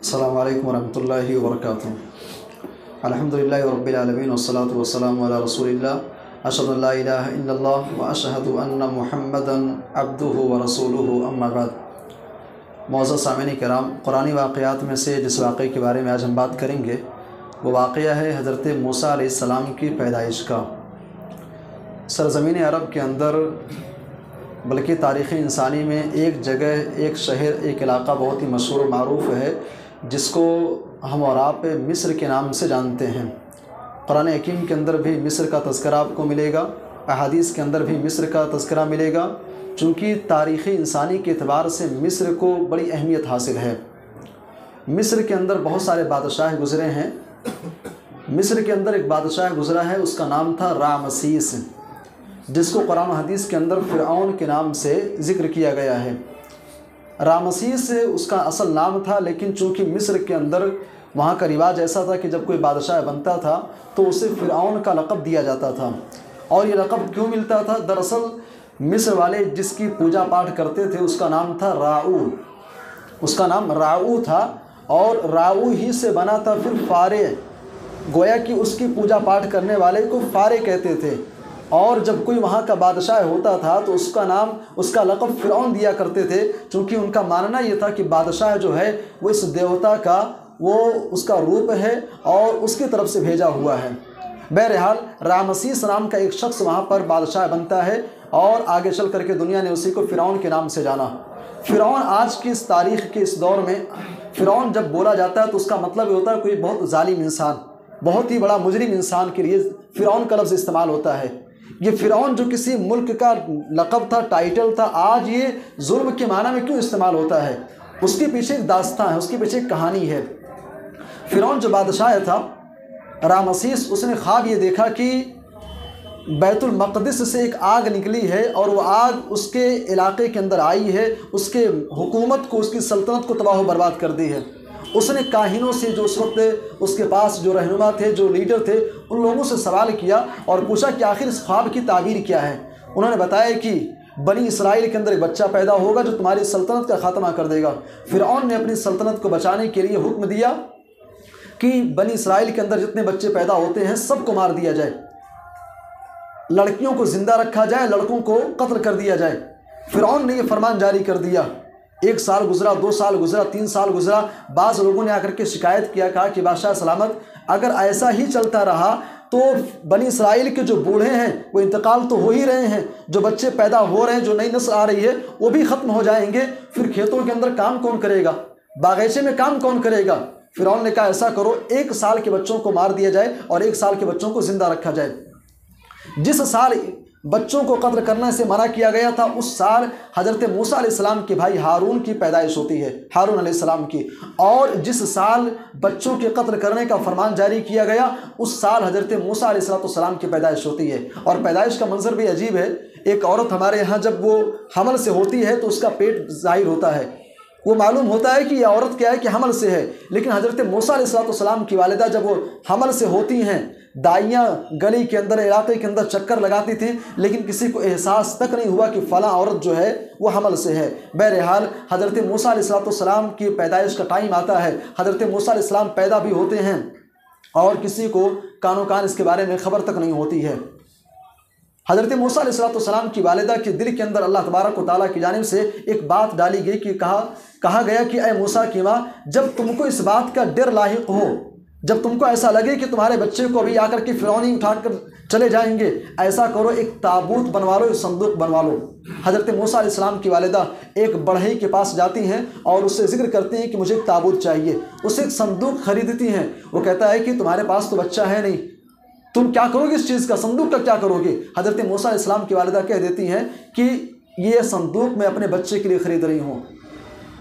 अस्सलामु अलैकुम वरहमतुल्लाहि वबरकातुहू। अल्हम्दुलिल्लाहि रब्बिल आलमीन वस्सलातु वस्सलामु अला रसूलिल्लाह अशहदु अल्ला इलाहा इल्लल्लाह व अशहदु अन्न मुहम्मदन अब्दुहु व रसूलुहु अम्मा बाद। मौज़ूद सामिन किराम, कुरानी वाक़यात में से जिस वाक़े के बारे में आज हम बात करेंगे वो वाक़या है हज़रत मूसा अलैहिस्सलाम की पैदाइश का। सरज़मीन अरब के अंदर बल्कि तारीख़ इंसानी में एक जगह, एक शहर, एक इलाक़ा बहुत ही मशहूर मारूफ़ है जिसको हम और आप मिस्र के नाम से जानते हैं। कुरान हकीम के अंदर भी मिस्र का तज़किरा आपको मिलेगा, अहादीस के अंदर भी मिस्र का तज़किरा मिलेगा, चूँकि तारीख़ इंसानी के एतबार से मिस्र को बड़ी अहमियत हासिल है। मिस्र के अंदर बहुत सारे बादशाह गुज़रे हैं। मिस्र के अंदर एक बादशाह गुज़रा है, उसका नाम था रामसीस, जिसको कुरान और हदीस के अंदर फ़िरऔन के नाम से ज़िक्र किया गया है। रामसीस उसका असल नाम था, लेकिन चूँकि मिस्र के अंदर वहाँ का रिवाज ऐसा था कि जब कोई बादशाह बनता था तो उसे फ़िरऔन का लक़ब दिया जाता था। और ये लक़ब क्यों मिलता था? दरअसल मिस्र वाले जिसकी पूजा पाठ करते थे उसका नाम था राऊ, उसका नाम राऊ था और राऊ ही से बना था फिर फ़ारे, गोया कि उसकी पूजा पाठ करने वाले को फ़ारे कहते थे। और जब कोई वहाँ का बादशाह होता था तो उसका नाम, उसका लक़ब फ़िरऔन दिया करते थे, क्योंकि उनका मानना ये था कि बादशाह जो है वो इस देवता का, वो उसका रूप है और उसकी तरफ से भेजा हुआ है। बहरहाल रामसीस नाम का एक शख्स वहाँ पर बादशाह बनता है और आगे चल करके दुनिया ने उसी को फ़िरऔन के नाम से जाना। फ़िरऔन आज की इस तारीख़ के इस दौर में फ़िरऔन जब बोला जाता है तो उसका मतलब ये होता है कोई बहुत ज़ालिम इंसान, बहुत ही बड़ा मुजरिम इंसान के लिए फ़िरऔन का लफ्ज़ इस्तेमाल होता है। ये फ़िरऔन जो किसी मुल्क का लक़ब था, टाइटल था, आज ये जुल्म के माना में क्यों इस्तेमाल होता है? उसके पीछे एक दास्तां है, उसके पीछे एक कहानी है। फ़िरऔन जो बादशाह था रामसीस, उसने ख्वाब ये देखा कि बैतुल मक़दिस से एक आग निकली है और वो आग उसके इलाके के अंदर आई है, उसके हुकूमत को, उसकी सल्तनत को तबाह बर्बाद कर दी है। उसने काहिनों से, जो उस वक्त उसके पास जो रहनुमा थे, जो लीडर थे, उन लोगों से सवाल किया और पूछा कि आखिर इस ख्वाब की ताबीर क्या है। उन्होंने बताया कि बनी इसराइल के अंदर एक बच्चा पैदा होगा जो तुम्हारी सल्तनत का ख़ात्मा कर देगा। फ़िरऔन ने अपनी सल्तनत को बचाने के लिए हुक्म दिया कि बनी इसराइल के अंदर जितने बच्चे पैदा होते हैं सबको मार दिया जाए, लड़कियों को ज़िंदा रखा जाए, लड़कों को कत्ल कर दिया जाए। फ़िरऔन ने यह फरमान जारी कर दिया। 1 साल गुजरा, 2 साल गुजरा, 3 साल गुजरा। बाज़ लोगों ने आकर के शिकायत किया, कहा कि बादशाह सलामत, अगर ऐसा ही चलता रहा तो बनी इसराइल के जो बूढ़े हैं वो इंतकाल तो हो ही रहे हैं, जो बच्चे पैदा हो रहे हैं, जो नई नस्ल आ रही है वो भी ख़त्म हो जाएंगे, फिर खेतों के अंदर काम कौन करेगा, बागीचे में काम कौन करेगा? फ़िरऔन ने कहा ऐसा करो, 1 साल के बच्चों को मार दिया जाए और 1 साल के बच्चों को ज़िंदा रखा जाए। जिस साल बच्चों को कत्ल करने से मना किया गया था उस साल हज़रत मूसा अलैहिस्सलाम के भाई हारून की पैदाइश होती है, हारून अलैहिस्सलाम की। और जिस साल बच्चों के कत्ल करने का फरमान जारी किया गया उस साल हज़रत मूसा अलैहिस्सलाम की पैदाइश होती है। और पैदाइश का मंजर भी अजीब है। एक औरत हमारे यहाँ जब वो हमल से होती है तो उसका पेट ज़ाहिर होता है, वो मालूम होता है कि यह औरत क्या है कि हमल से है। लेकिन हज़रत मूसा अलैहिस्सलाम की वालिदा जब वो हमल से होती हैं, दाइयाँ गली के अंदर, इलाके के अंदर चक्कर लगाती थी, लेकिन किसी को एहसास तक नहीं हुआ कि फ़लाँ औरत जो है वो हमल से है। बहरहाल हज़रत मूसा अलैहिस्सलाम की पैदाइश का टाइम आता है, हज़रत मूसा अलैहिस्सलाम पैदा भी होते हैं और किसी को कानो कान इसके बारे में ख़बर तक नहीं होती है। हज़रत मूसा अलैहिस्सलाम की वालिदा के दिल के अंदर अल्लाह तबारक व तआला की जानिब से एक बात डाली गई कि कहा गया कि ऐ मूसा की माँ, जब तुमको इस बात का डर लाहिक हो, जब तुमको ऐसा लगे कि तुम्हारे बच्चे को अभी आकर के फ़िरौन ही उठा कर चले जाएंगे, ऐसा करो, एक ताबूत बनवा लो, एक संदूक बनवा लो। हज़रत मूसा अलैहिस्सलाम की वालिदा एक बढ़ई के पास जाती हैं और उससे जिक्र करती हैं कि मुझे एक ताबूत चाहिए। उससे एक संदूक खरीदती हैं। वो कहता है कि तुम्हारे पास तो बच्चा है नहीं, तुम क्या करोगे इस चीज़ का, संदूक का क्या करोगे? हज़रत मूसा अलैहिस्सलाम की वालिदा कह देती हैं कि ये संदूक मैं अपने बच्चे के लिए ख़रीद रही हूँ।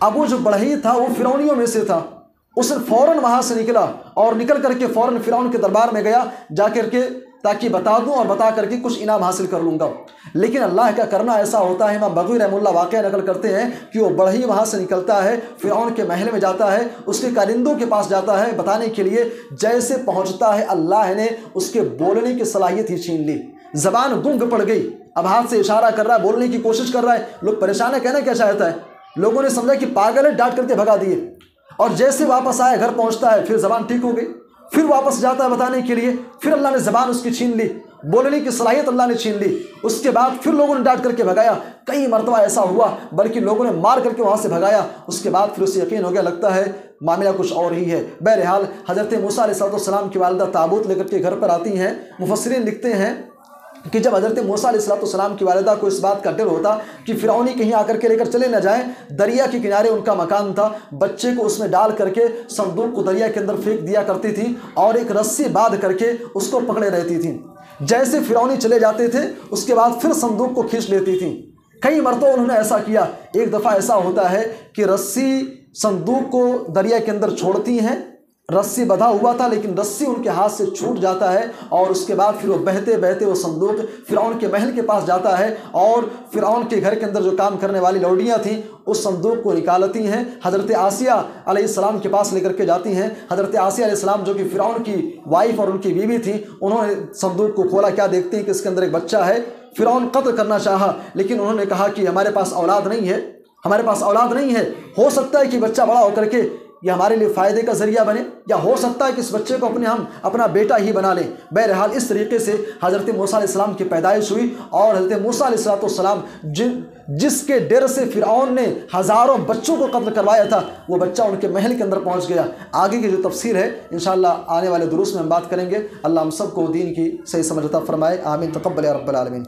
अब वो जो बढ़ई था वो फ़िरौनियों में से था। उसने फ़ौरन वहाँ से निकला और निकल करके फ़ौरन फ़िरौन के दरबार में गया, जा करके ताकि बता दूँ और बता करके कुछ इनाम हासिल कर लूँगा। लेकिन अल्लाह का करना ऐसा होता है, इमाम बग़वी रहमतुल्लाह वाक़या नकल करते हैं कि वो बढ़ई वहाँ से निकलता है, फ़िरौन के महल में जाता है, उसके कारिंदों के पास जाता है बताने के लिए। जैसे पहुँचता है अल्लाह ने उसके बोलने की सलाहियत ही छीन ली, ज़बान गुंग पड़ गई। अब हाथ से इशारा कर रहा है, बोलने की कोशिश कर रहा है। लोग परेशान है, कहना क्या चाहता है। लोगों ने समझा कि पागल है, डांट करके भगा दिए। और जैसे वापस आया, घर पहुंचता है, फिर ज़बान ठीक हो गई, फिर वापस जाता है बताने के लिए, फिर अल्लाह ने ज़बान उसकी छीन ली, बोलने की सलाहियत अल्लाह ने छीन ली। उसके बाद फिर लोगों ने डांट करके भगाया, कई मरतबा ऐसा हुआ बल्कि लोगों ने मार करके वहाँ से भगाया। उसके बाद फिर उसे यकीन हो गया, लगता है मामला कुछ और ही है। बहरहाल हज़रत मूसा अलैहिस्सलाम की वालिदा ताबूत लेकर के घर पर आती हैं। मुफस्सिरीन लिखते हैं कि जब हज़रत मूसा अलैहिस्सलाम की वालिदा को इस बात का डर होता कि फ़िरौन ही कहीं आकर के लेकर चले न जाएं, दरिया के किनारे उनका मकान था, बच्चे को उसमें डाल करके संदूक को दरिया के अंदर फेंक दिया करती थी और एक रस्सी बांध करके उसको पकड़े रहती थी। जैसे फ़िरौनी चले जाते थे उसके बाद फिर संदूक को खींच लेती थी। कई मरतबा उन्होंने ऐसा किया। एक दफ़ा ऐसा होता है कि रस्सी संदूक को दरिया के अंदर छोड़ती हैं, रस्सी बंधा हुआ था लेकिन रस्सी उनके हाथ से छूट जाता है और उसके बाद फिर वो बहते बहते वो संदूक फ़िरौन के महल के पास जाता है और फ़िरौन के घर के अंदर जो काम करने वाली लौडियाँ थीं उस संदूक को निकालती हैं, हज़रत आसिया अलैहिस्सलाम के पास लेकर के जाती हैं। हज़रत आसिया अलैहिस्सलाम जो कि फ़िरौन की वाइफ और उनकी बीवी थी, उन्होंने संदूक को खोला, क्या देखते हैं कि इसके अंदर एक बच्चा है। फ़िरौन कत्ल करना चाहा लेकिन उन्होंने कहा कि हमारे पास औलाद नहीं है, हमारे पास औलाद नहीं है, हो सकता है कि बच्चा बड़ा होकर के ये हमारे लिए फ़ायदे का ज़रिया बने, या हो सकता है कि इस बच्चे को हम अपना बेटा ही बना लें। बहरहाल इस तरीके से हज़रत मूसा अलैहिस्सलाम की पैदाइश हुई और हज़रत मूसा अलैहिस्सलाम जिसके डर से फ़िरौन ने हज़ारों बच्चों को कत्ल करवाया था, वो बच्चा उनके महल के अंदर पहुँच गया। आगे की जो तफसीर है इंशाअल्लाह आने वाले दुरूस में हम बात करेंगे। अल्लाह हम सबको दीन की सही समझ अता फरमाए। आमीन। तक़ब्बल या रब्बल आलमीन।